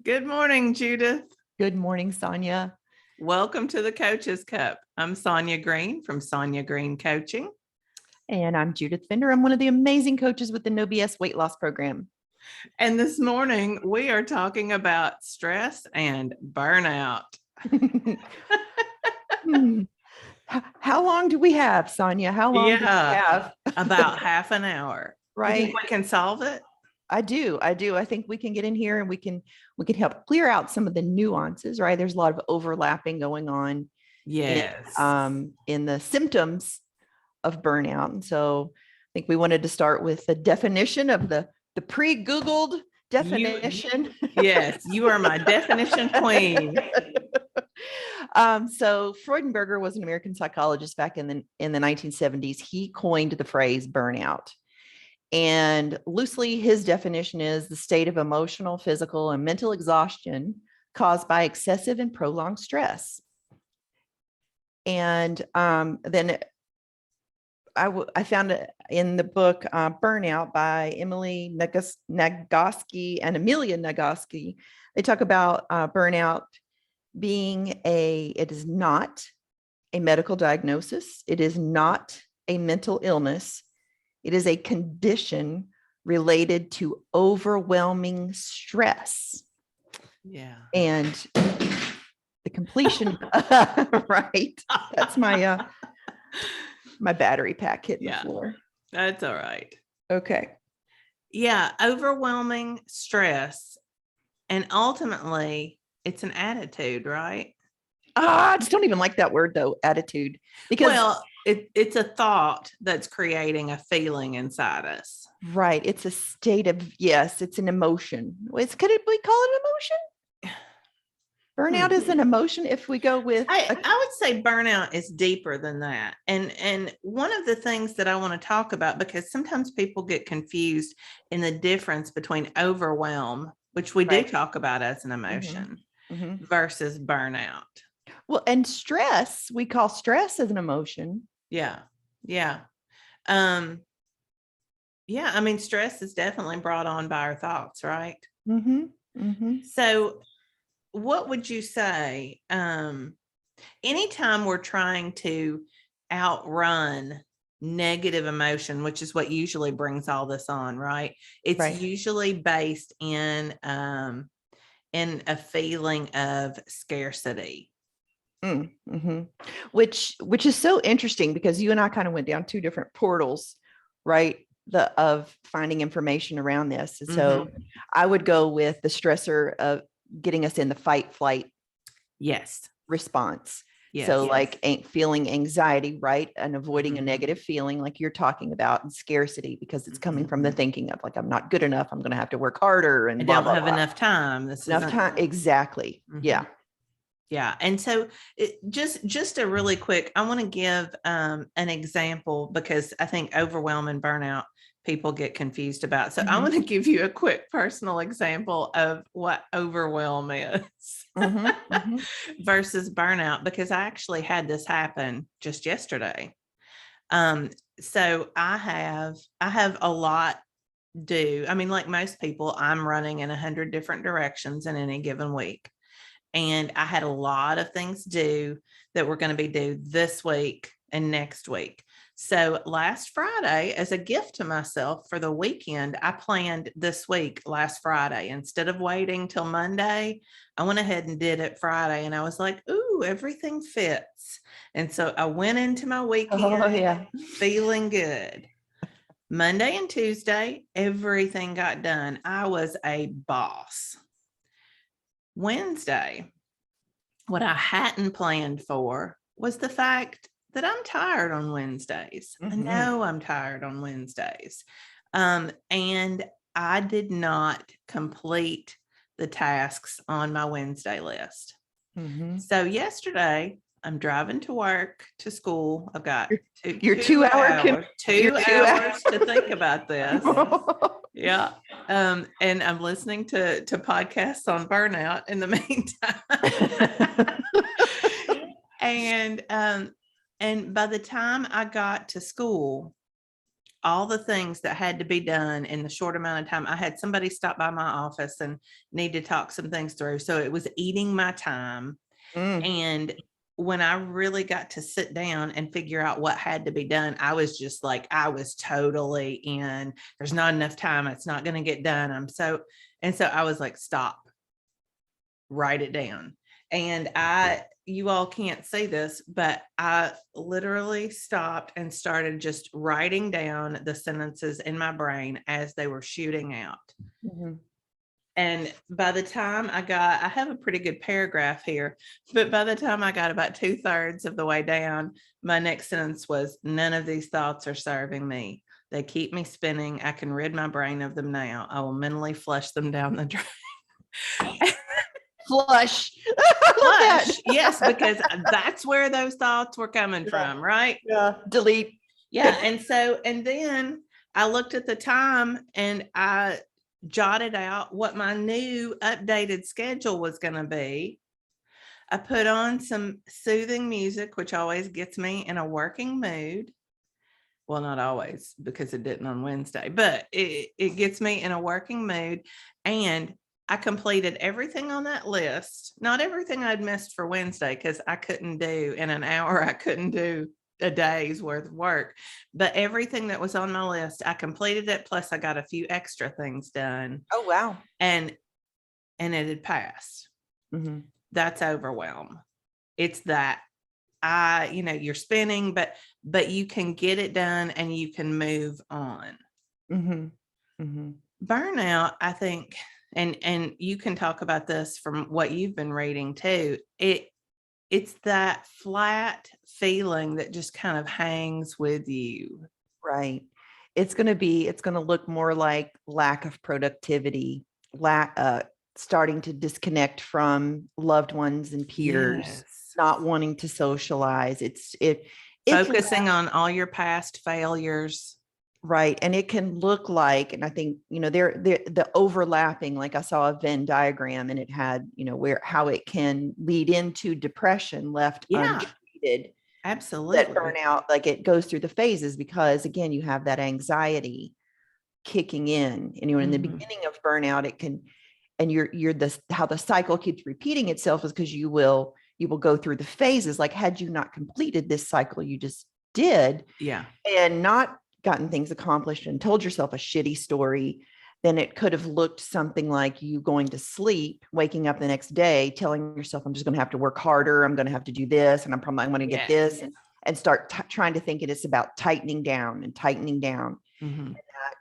Good morning, Judith. Good morning, Sonya. Welcome to the Coach's Cup. I'm Sonya Green from Sonya Green Coaching. And I'm Judith Fender. I'm one of the amazing coaches with the No BS weight loss program. And this morning we are talking about stress and burnout. How long do we have, Sonya? How long do we have? About half an hour. Right. You think we can solve it? I do. I think we can get in here and we can help clear out some of the nuances, right? There's a lot of overlapping going on. Yes. In the symptoms of burnout. And so I think we wanted to start with the definition of the pre-Googled definition. Yes, you are my definition queen. So Freudenberger was an American psychologist back in the 1970s. He coined the phrase burnout. And loosely, his definition is the state of emotional, physical, and mental exhaustion caused by excessive and prolonged stress. And then I found it in the book Burnout by Emily Nagoski and Amelia Nagoski. They talk about burnout being it is not a medical diagnosis. It is not a mental illness. It is a condition related to overwhelming stress. Yeah. And the completion, right? That's my my battery pack hitting the floor. That's all right. Okay. Yeah, overwhelming stress. And ultimately, it's an attitude, right? I just don't even like that word though, attitude. Because it's a thought that's creating a feeling inside us. Right. It's a state of, it's an emotion. Could we call it an emotion? Burnout is an emotion. If we go with, I would say burnout is deeper than that. And one of the things that I want to talk about, because sometimes people get confused in the difference between overwhelm, which we do talk about as an emotion, versus burnout. Well, and stress, we call stress as an emotion. Yeah. I mean, stress is definitely brought on by our thoughts, right? So what would you say, anytime we're trying to outrun negative emotion, which is what usually brings all this on, right? It's usually based in a feeling of scarcity. Which is so interesting, because you and I kind of went down two different portals, right? Of finding information around this. And so I would go with the stressor of getting us in the fight flight response. So like feeling anxiety, right? And avoiding a negative feeling like you're talking about, and scarcity, because it's coming from the thinking of like, I'm not good enough. I'm going to have to work harder. And I don't have enough time. Enough time. Exactly. Yeah. And so just a really quick, I want to give an example, because I think overwhelm and burnout people get confused about. So I want to give you a quick personal example of what overwhelm is versus burnout, because I actually had this happen just yesterday. So I have a lot due. I mean, like most people, I'm running in 100 different directions in any given week. And I had a lot of things due that were going to be due this week and next week. So last Friday, as a gift to myself for the weekend, I planned this week last Friday. Instead of waiting till Monday, I went ahead and did it Friday. And I was like, ooh, everything fits. And so I went into my weekend feeling good. Monday and Tuesday, everything got done. I was a boss. Wednesday, what I hadn't planned for was the fact that I'm tired on Wednesdays. I know I'm tired on Wednesdays. And I did not complete the tasks on my Wednesday list. So yesterday, I'm driving to school. I've got your 2 hours to think about this. Yeah. And I'm listening to podcasts on burnout in the meantime. And by the time I got to school, all the things that had to be done in the short amount of time. I had somebody stop by my office and need to talk some things through. So it was eating my time. And when I really got to sit down and figure out what had to be done, I was just like, I was totally in. There's not enough time. It's not going to get done. So I was like, stop, write it down. And you all can't see this, but I literally stopped and started just writing down the sentences in my brain as they were shooting out. And by the time I have a pretty good paragraph here, but by the time I got about 2/3 of the way down, my next sentence was, none of these thoughts are serving me. They keep me spinning. I can rid my brain of them now. I will mentally flush them down the drain. Flush. Flush. Yes, because that's where those thoughts were coming from, right? Yeah. Delete. Yeah. And then I looked at the time and I jotted out what my new updated schedule was going to be. I put on some soothing music, which always gets me in a working mood. Well, not always, because it didn't on Wednesday, but it gets me in a working mood. And I completed everything on that list. Not everything I'd missed for Wednesday, because I couldn't do in an hour. I couldn't do a day's worth of work, but everything that was on my list, I completed it. Plus I got a few extra things done. Oh, wow. And it had passed. That's overwhelm. It's that you're spinning, but you can get it done and you can move on. Burnout, I think, and you can talk about this from what you've been reading too. It's that flat feeling that just kind of hangs with you. Right. It's going to look more like lack of productivity, starting to disconnect from loved ones and peers, Yes. not wanting to socialize. It's focusing on all your past failures. Right. And it can look like, and I think, the overlapping, like I saw a Venn diagram and it had, how it can lead into depression left untreated. Absolutely. That burnout, like it goes through the phases, because again, you have that anxiety kicking in, and in the beginning of burnout, it can, and how the cycle keeps repeating itself is because you will go through the phases. Like, had you not completed this cycle you just did, and not gotten things accomplished and told yourself a shitty story, then it could have looked something like you going to sleep, waking up the next day, telling yourself, I'm just going to have to work harder. I'm going to have to do this. And I'm going to get this, and start trying to think it's about tightening down and tightening down. And that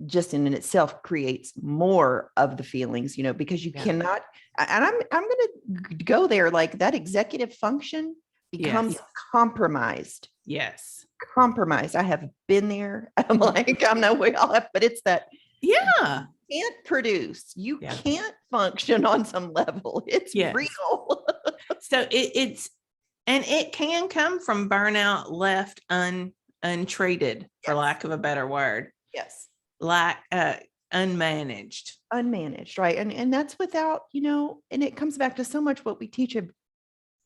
just in itself creates more of the feelings, because you cannot, and I'm going to go there, like that executive function becomes compromised. Yes. Compromised. I have been there. I'm like, I'm no way off, but it's that. Yeah. You can't produce. You can't function on some level. It's real. So it can come from burnout left untreated, for lack of a better word. Yes. Like unmanaged. Unmanaged, right. And that's without, and it comes back to so much what we teach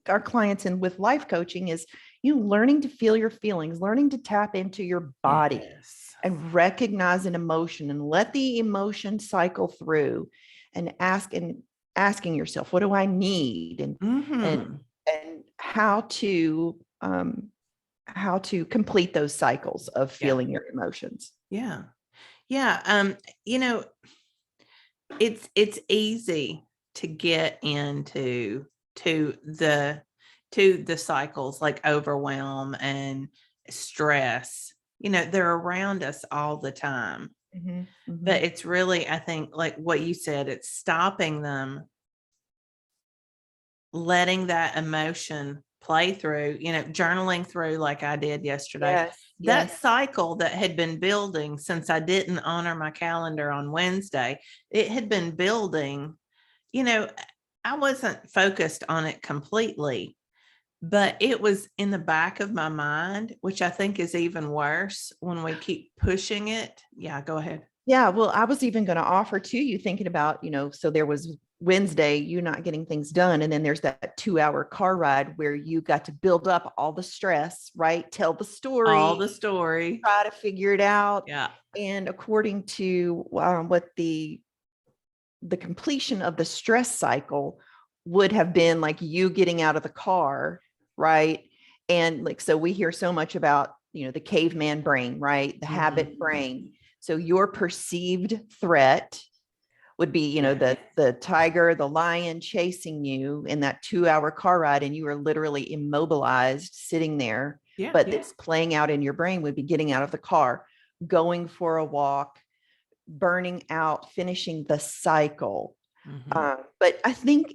our clients and with life coaching is, learning to feel your feelings, learning to tap into your body and recognize an emotion and let the emotion cycle through, and asking yourself, what do I need? And how to complete those cycles of feeling your emotions. Yeah. Yeah. It's easy to get into the cycles like overwhelm and stress. They're around us all the time. But it's really, I think, like what you said, it's stopping them, letting that emotion play through, journaling through like I did yesterday. That cycle that had been building since I didn't honor my calendar on Wednesday, it had been building. I wasn't focused on it completely, but it was in the back of my mind, which I think is even worse when we keep pushing it. Yeah, go ahead. Yeah, well, I was even going to offer to you thinking about, so there was Wednesday, you not getting things done. And then there's that 2 hour car ride where you got to build up all the stress, right? Tell the All story, the story. try to figure it out. Yeah. And according to what the completion of the stress cycle would have been like you getting out of the car, right? And like, so we hear so much about, the caveman brain, right? The habit brain. So your perceived threat would be, the tiger, the lion chasing you in that 2 hour car ride, and you are literally immobilized sitting there. Yeah. But it's playing out in your brain would be getting out of the car, going for a walk, burning out, finishing the cycle. But I think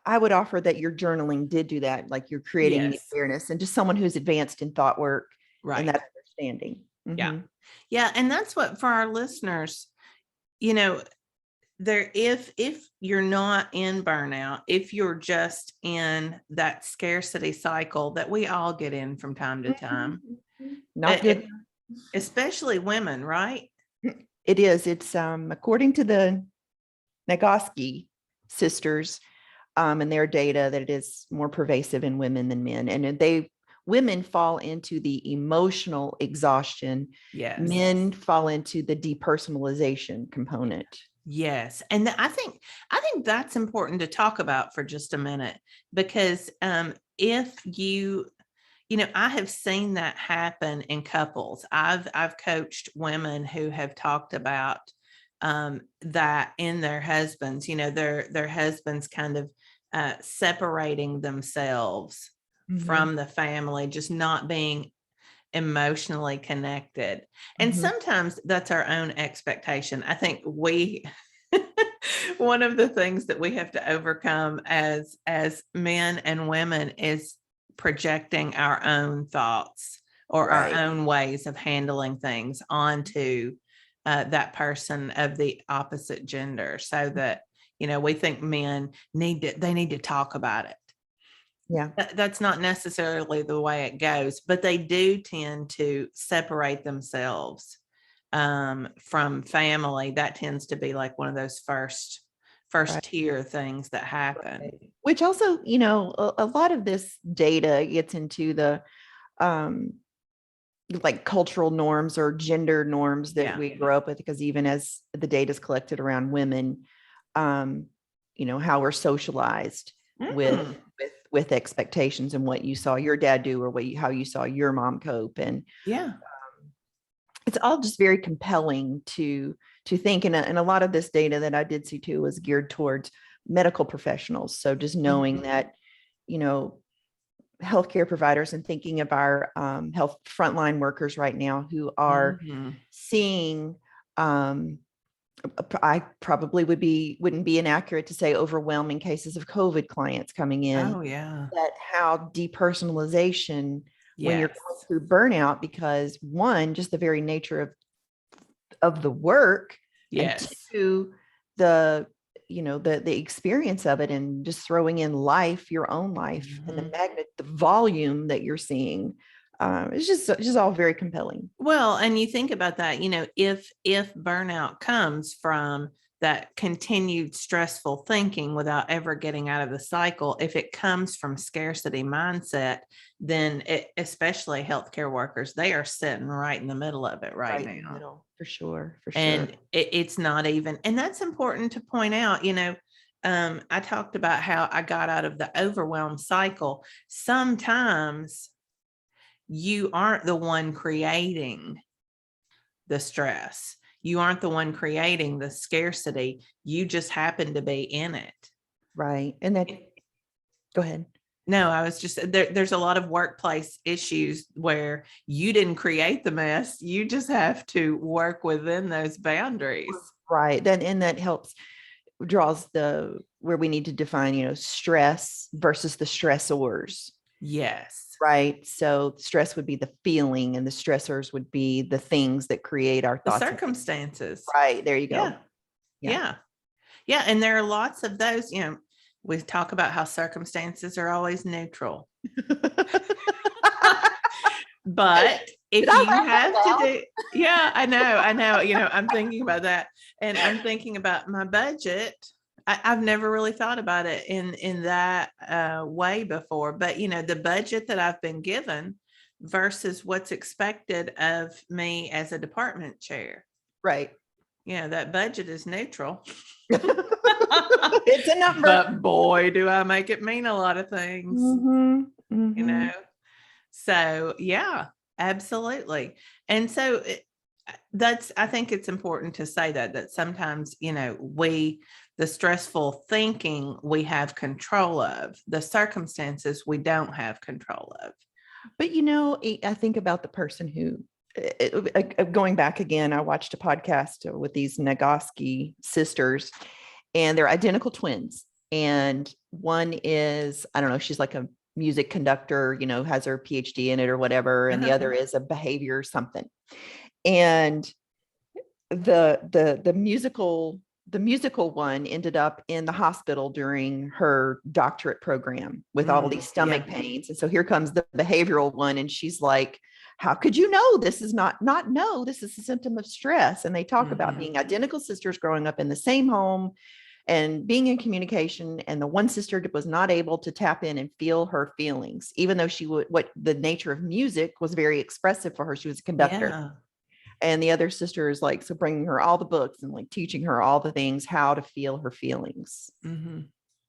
I would offer that your journaling did do that. Like you're creating the awareness and just someone who's advanced in thought work and that understanding. Yeah. Yeah. And that's what, for our listeners, there, if you're not in burnout, if you're just in that scarcity cycle that we all get in from time to time, not good, especially women, right? It is. It's according to the Nagoski sisters and their data, that it is more pervasive in women than men, and women fall into the emotional exhaustion. Yes. Men fall into the depersonalization component. Yes. And I think that's important to talk about for just a minute, because if I have seen that happen in couples. I've coached women who have talked about that in their husbands, their husbands kind of separating themselves from the family, just not being emotionally connected. And sometimes that's our own expectation. I think one of the things that we have to overcome as men and women is projecting our own thoughts or our own ways of handling things onto that person of the opposite gender, so that we think men need to talk about it. Yeah, that's not necessarily the way it goes, but they do tend to separate themselves from family. That tends to be like one of those first tier things that happen. Which also, a lot of this data gets into the like cultural norms or gender norms that we grow up with, because even as the data is collected around women, how we're socialized with expectations and what you saw your dad do, or how you saw your mom cope. And it's all just very compelling to think. And a lot of this data that I did see too was geared towards medical professionals. So just knowing that, healthcare providers, and thinking of our health frontline workers right now who are seeing, I probably wouldn't be inaccurate to say overwhelming cases of COVID clients coming in. Oh yeah. That how depersonalization when you're going through burnout, because one, just the very nature of the work, and two, the experience of it, and just throwing in your own life, and the volume that you're seeing. It's just all very compelling. Well, and you think about that, if burnout comes from that continued stressful thinking without ever getting out of the cycle, if it comes from scarcity mindset, then especially healthcare workers, they are sitting right in the middle of it right now. In the middle, for sure. And it's not even, and that's important to point out. I talked about how I got out of the overwhelm cycle. Sometimes you aren't the one creating the stress. You aren't the one creating the scarcity. You just happen to be in it. Right. And that, go ahead. No, I was just, there's a lot of workplace issues where you didn't create the mess. You just have to work within those boundaries. Right. And that draws where we need to define, stress versus the stressors. Yes. Right. So stress would be the feeling, and the stressors would be the things that create our thoughts. The circumstances. Right. There you go. Yeah. And there are lots of those, we talk about how circumstances are always neutral. But if Did I you laugh have out to loud? do, yeah, I know, I'm thinking about that, and I'm thinking about my budget. I've never really thought about it in that way before, but the budget that I've been given versus what's expected of me as a department chair. Right. That budget is neutral. It's a number. But boy, do I make it mean a lot of things, So yeah, absolutely. And so I think it's important to say that sometimes, the stressful thinking we have control of, the circumstances we don't have control of. But I think about the person who, going back again, I watched a podcast with these Nagoski sisters, and they're identical twins. And one is, I don't know, she's like a music conductor, has her PhD in it or whatever. And the other is a behavior something. And the musical one ended up in the hospital during her doctorate program with all these stomach pains. And so here comes the behavioral one. And she's like, how could you know this is not know this is a symptom of stress? And they talk about being identical sisters growing up in the same home and being in communication. And the one sister was not able to tap in and feel her feelings, even though what the nature of music was very expressive for her. She was a conductor. Yeah. And the other sister is like, so bringing her all the books and like teaching her all the things, how to feel her feelings.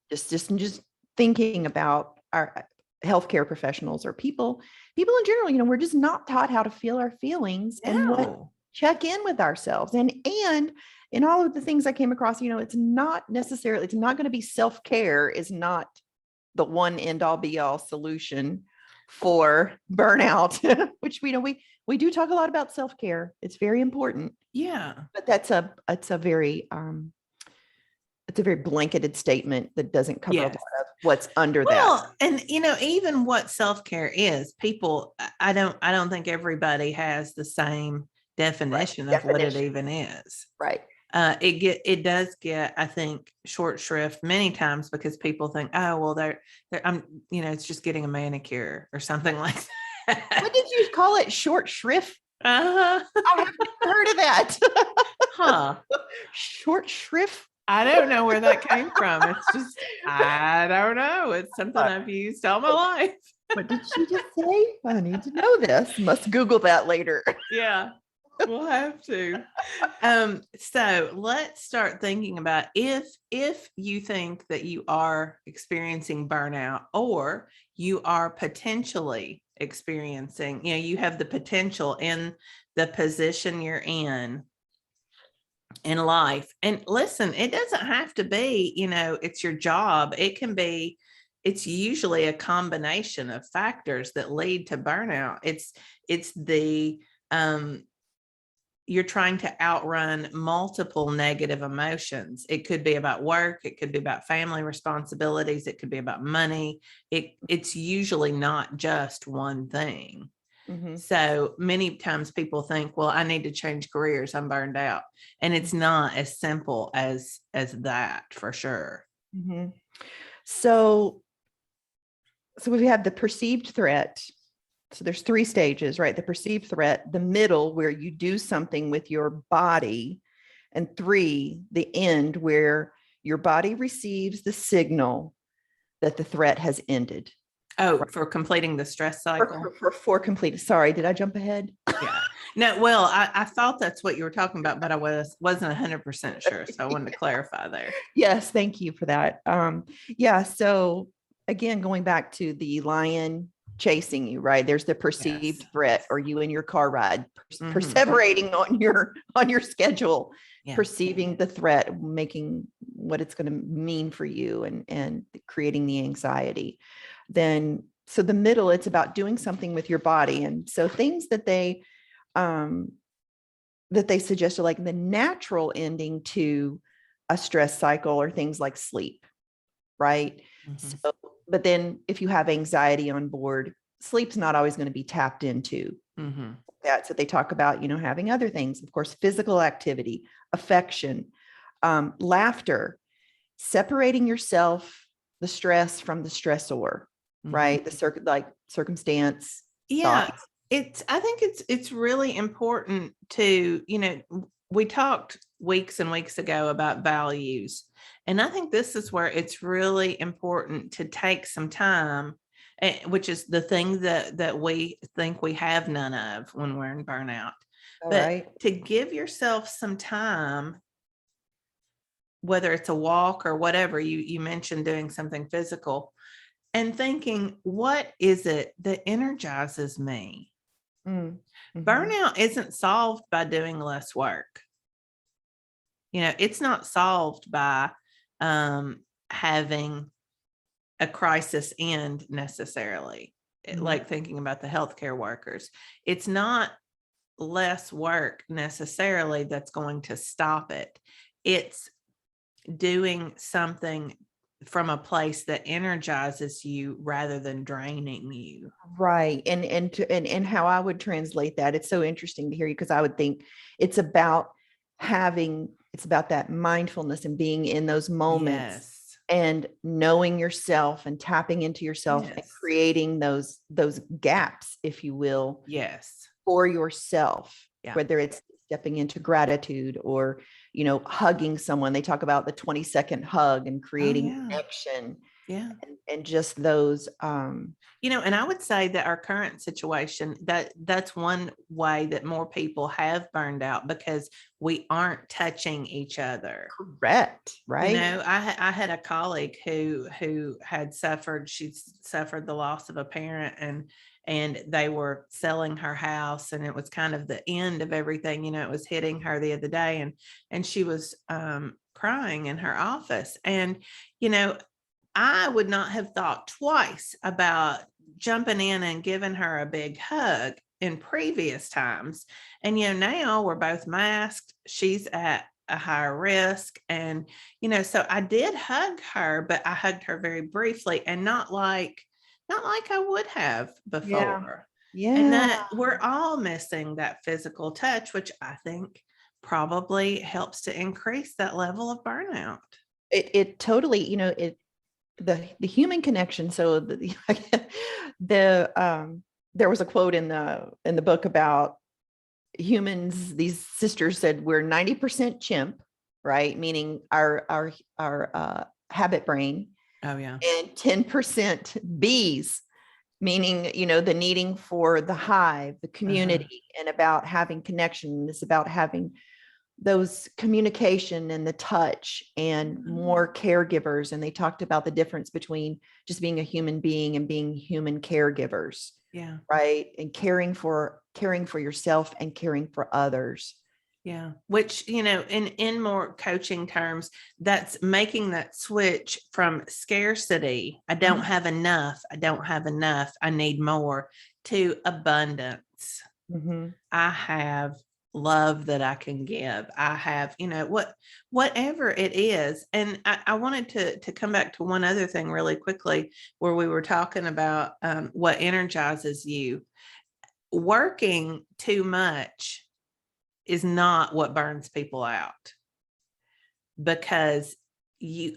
Just thinking about our healthcare professionals or people in general, we're just not taught how to feel our feelings and check in with ourselves. And in all of the things I came across, it's not going to be self-care is not the one end all be all solution for burnout, which we do talk a lot about self-care. It's very important. Yeah. But it's a very blanketed statement that doesn't cover a lot of what's under that. Well, and even what self-care is, people, I don't think everybody has the same definition of what it even is. Right. It does get, I think, short shrift many times because people think, oh, well, it's just getting a manicure or something like that. What did you call it? Short shrift? I have never heard of that. Huh. Short shrift? I don't know where that came from. It's just, I don't know. It's something I've used all my life. What did she just say? I need to know this. Must Google that later. Yeah. We'll have to. So let's start thinking about if you think that you are experiencing burnout or you are potentially experiencing, you have the potential in the position you're in life. And listen, it doesn't have to be, it's your job. It can be, it's usually a combination of factors that lead to burnout. It's the, you're trying to outrun multiple negative emotions. It could be about work. It could be about family responsibilities. It could be about money. It's usually not just one thing. So many times people think, well, I need to change careers. I'm burned out. And it's not as simple as that for sure. So we have the perceived threat. So there's 3 stages, right? The perceived threat, the middle where you do something with your body, and 3, the end where your body receives the signal that the threat has ended. Oh, right. For completing the stress cycle? For completing. Sorry, did I jump ahead? Yeah. No, well, I thought that's what you were talking about, but I wasn't 100% sure. So I wanted to clarify there. Yes, thank you for that. So again, going back to the lion chasing you, right? There's the perceived threat, or you in your car ride, perseverating on your schedule, perceiving the threat, making what it's going to mean for you, and creating the anxiety. Then, so the middle, it's about doing something with your body. And so things that they suggest are like the natural ending to a stress cycle or things like sleep, right? So, but then if you have anxiety on board, sleep's not always going to be tapped into. That's what they talk about, having other things, of course, physical activity, affection, laughter, separating yourself, the stress from the stressor, right? The circumstance. Yeah. Thoughts. I think it's really important to, we talked weeks and weeks ago about values. And I think this is where it's really important to take some time, which is the thing that we think we have none of when we're in burnout. All But right. to give yourself some time, whether it's a walk or whatever, you mentioned doing something physical, and thinking, what is it that energizes me? Burnout isn't solved by doing less work. It's not solved by having a crisis end necessarily, like thinking about the healthcare workers. It's not less work necessarily that's going to stop it. It's doing something from a place that energizes you rather than draining you. Right. And how I would translate that, it's so interesting to hear you, because I would think it's about that mindfulness and being in those moments. Yes. And knowing yourself and tapping into yourself and Yes. creating those gaps, if you will, Yes. for yourself, Yeah. whether it's stepping into gratitude or, hugging someone. They talk about the 20-second hug and creating connection. Yeah. And just those, and I would say that our current situation, that's one way that more people have burned out, because we aren't touching each other. correct, right? I had a colleague who she suffered the loss of a parent, and they were selling her house, and it was kind of the end of everything. It was hitting her the other day, and she was crying in her office. And, I would not have thought twice about jumping in and giving her a big hug in previous times. And, now we're both masked. She's at a higher risk. And, so I did hug her, but I hugged her very briefly, and not like I would have before. Yeah. And that we're all missing that physical touch, which I think probably helps to increase that level of burnout. It totally, the human connection. So there was a quote in the book about humans. These sisters said we're 90% chimp, right? Meaning our habit brain. Oh yeah. And 10% bees, meaning, the needing for the hive, the community, and about having connection. It's about having those communication and the touch and more caregivers. And they talked about the difference between just being a human being and being human caregivers. Yeah. Right. And caring for yourself and caring for others. Yeah. Which, in more coaching terms, that's making that switch from scarcity. I don't have enough. I need more, to abundance. I have love that I can give. I have, whatever it is. And I wanted to come back to one other thing really quickly, where we were talking about what energizes you. Working too much is not what burns people out, because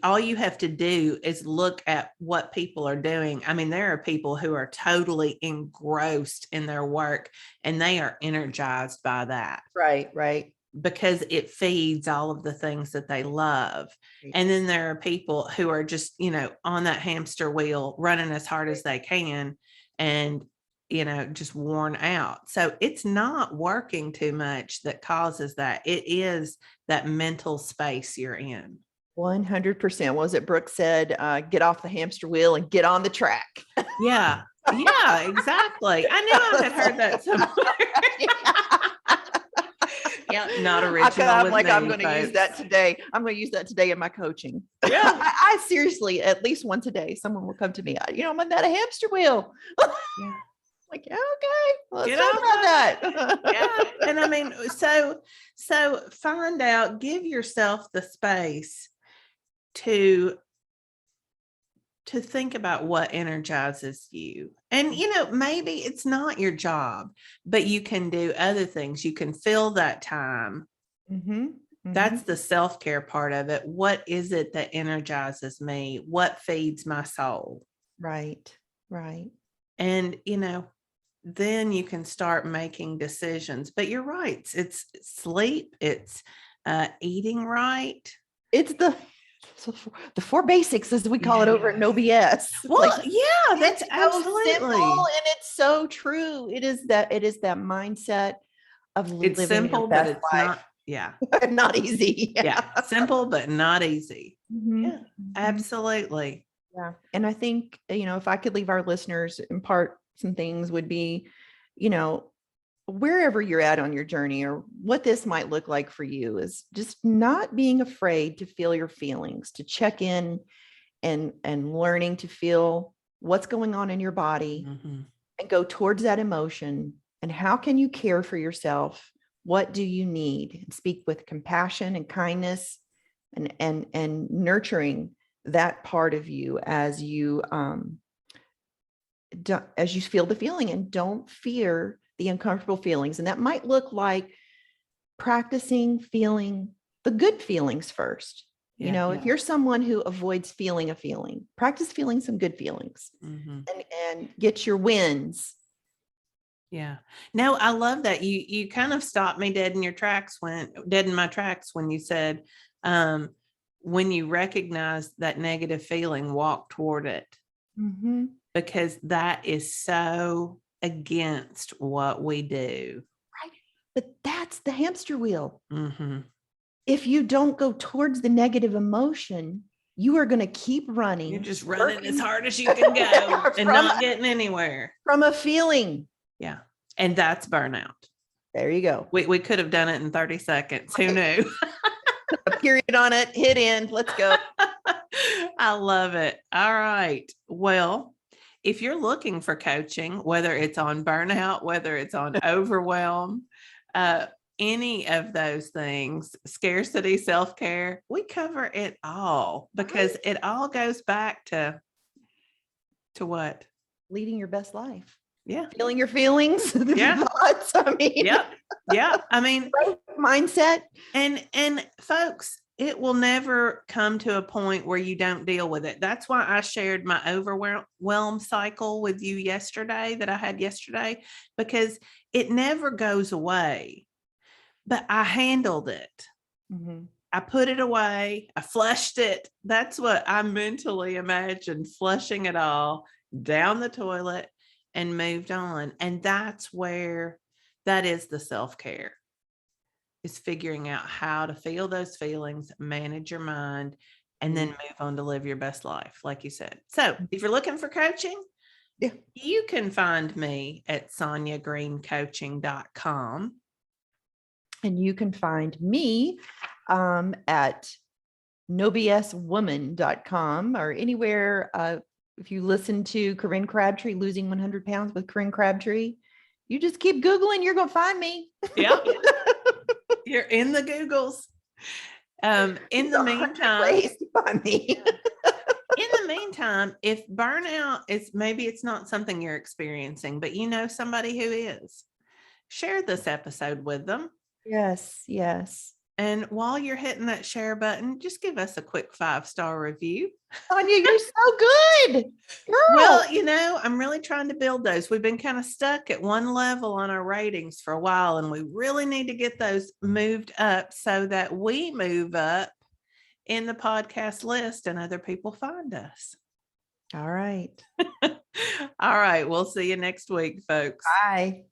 all you have to do is look at what people are doing. I mean, there are people who are totally engrossed in their work, and they are energized by that. Right. Because it feeds all of the things that they love. And then there are people who are just, on that hamster wheel, running as hard as they can, and, just worn out. So it's not working too much that causes that. It is that mental space you're in. 100%. What was it Brooke said? Get off the hamster wheel and get on the track. Yeah. Yeah, exactly. I knew I had heard that somewhere. Yeah, not original. I'm like, I'm going to use that today. I'm going to use that today in my coaching. Yeah. I seriously, at least once a day, someone will come to me. I'm on that hamster wheel. Yeah. Like, okay, let's Get talk off about that. Yeah. And I mean, so find out, give yourself the space to think about what energizes you. And, maybe it's not your job, but you can do other things. You can fill that time. That's the self-care part of it. What is it that energizes me? What feeds my soul? Right. And, then you can start making decisions. But you're right. It's sleep. It's eating right. It's the four basics, as we call it over at No BS. Well, yeah, that's it's so absolutely. simple, and it's so true. It is that mindset of It's living simple, your but best it's life. not. Yeah. Not easy. Yeah. Simple, but not easy. Mhm. Yeah, absolutely. Yeah. And I think, if I could leave our listeners impart some things, would be, you know, wherever you're at on your journey, or what this might look like for you, is just not being afraid to feel your feelings, to check in and learning to feel what's going on in your body, and go towards that emotion. And how can you care for yourself? What do you need? And speak with compassion and kindness, and nurturing that part of you as you feel the feeling, and don't fear the uncomfortable feelings. And that might look like practicing feeling the good feelings first. If you're someone who avoids feeling a feeling, practice feeling some good feelings, and get your wins. Yeah. No, I love that. You kind of stopped me dead in my tracks when you said, when you recognize that negative feeling, walk toward it. Because that is so against what we do. Right. But that's the hamster wheel. If you don't go towards the negative emotion, you are going to keep running. You're just running as hard as you can go and not getting anywhere. From a feeling. Yeah. And that's burnout. There you go. We could have done it in 30 seconds. Who knew? A period on it, hit end. Let's go. I love it. All right. Well, if you're looking for coaching, whether it's on burnout, whether it's on overwhelm, any of those things, scarcity, self-care, we cover it all, because it all goes back to what? Leading your best life. Yeah. Feeling your feelings. Thoughts. I mean, yeah. I mean, mindset. And folks, it will never come to a point where you don't deal with it. That's why I shared my overwhelm cycle with you yesterday, that I had yesterday, because it never goes away. But I handled it. I put it away. I flushed it. That's what I mentally imagined, flushing it all down the toilet, and moved on. And that is the self-care, is figuring out how to feel those feelings, manage your mind, and then move on to live your best life, like you said. So if you're looking for coaching, you can find me at sonyagreencoaching.com. And you can find me at nobswoman.com, or anywhere. If you listen to Corinne Crabtree, Losing 100 Pounds with Corinne Crabtree, you just keep Googling, you're going to find me. Yeah. You're in the Googles. In the meantime, if burnout maybe it's not something you're experiencing, but you know somebody who is, share this episode with them. Yes. And while you're hitting that share button, just give us a quick 5-star review. Sonya, you're so good. Girl. Well, I'm really trying to build those. We've been kind of stuck at one level on our ratings for a while, and we really need to get those moved up so that we move up in the podcast list and other people find us. All right. All right. We'll see you next week, folks. Bye.